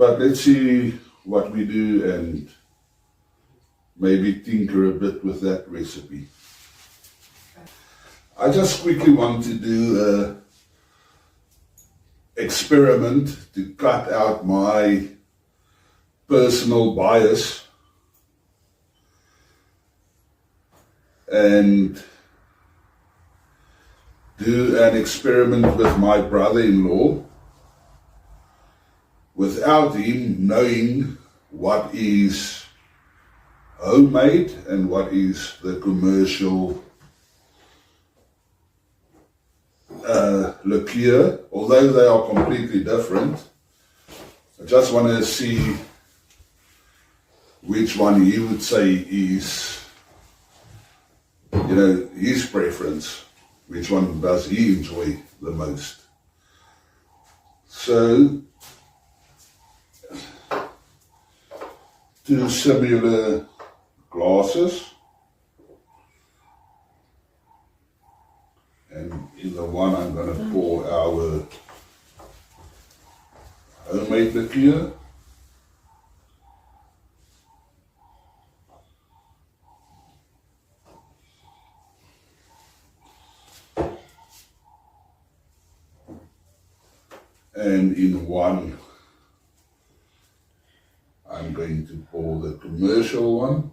But let's see what we do and maybe tinker a bit with that recipe. I just quickly want to do an experiment to cut out my personal bias and do an experiment with my brother-in-law without him knowing what is homemade and what is the commercial liqueur, although they are completely different. I just want to see which one he would say is, his preference. Which one does he enjoy the most? So, 2 similar glasses, and in the one I'm going to pour our homemade liqueur. And in one I'm going to pour the commercial one.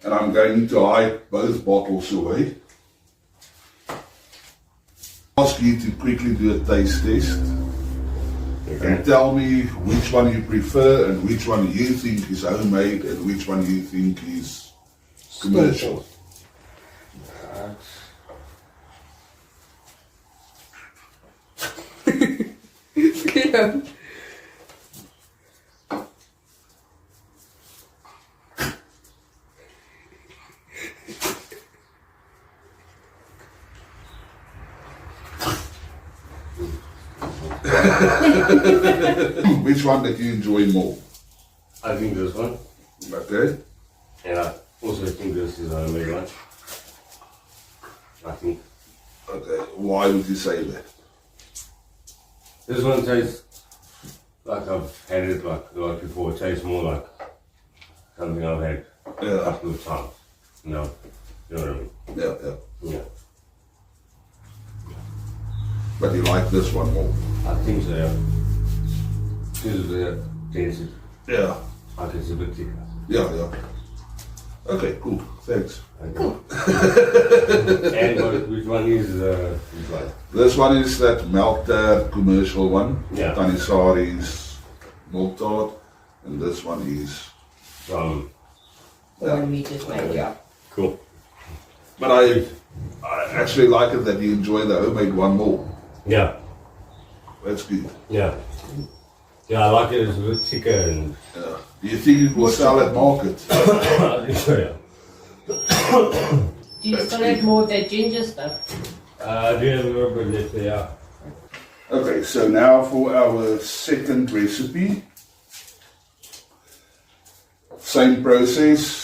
And I'm going to hide both bottles away. Ask you to quickly do a taste test. Okay. And tell me which one you prefer and which one you think is homemade and which one you think is commercial. Yeah. Which one did you enjoy more? I think this one. Okay. And I also think this is a homemade one. I think. Okay. Why would you say that? This one tastes like I've had it like before. It tastes more like something I've had a couple of times. You know what I mean? Yeah. But you like this one more? I think so, yeah. Because of the density. Yeah. I think it's a bit thicker. Yeah. Okay, cool. Thanks. Cool. And which one is which one? This one is that Melter commercial one. Yeah. Tanisari's milk tart. And this one is From. We just made, yeah. Cool. But I actually like it that you enjoy the homemade one more. Yeah. That's good. Yeah. Yeah, I like it. It's a bit thicker and. Yeah. Do you think it will sell at market? I think so, yeah. Do you still have more of that ginger stuff? I do have a little bit left there, yeah. Okay, so now for our second recipe. Same process.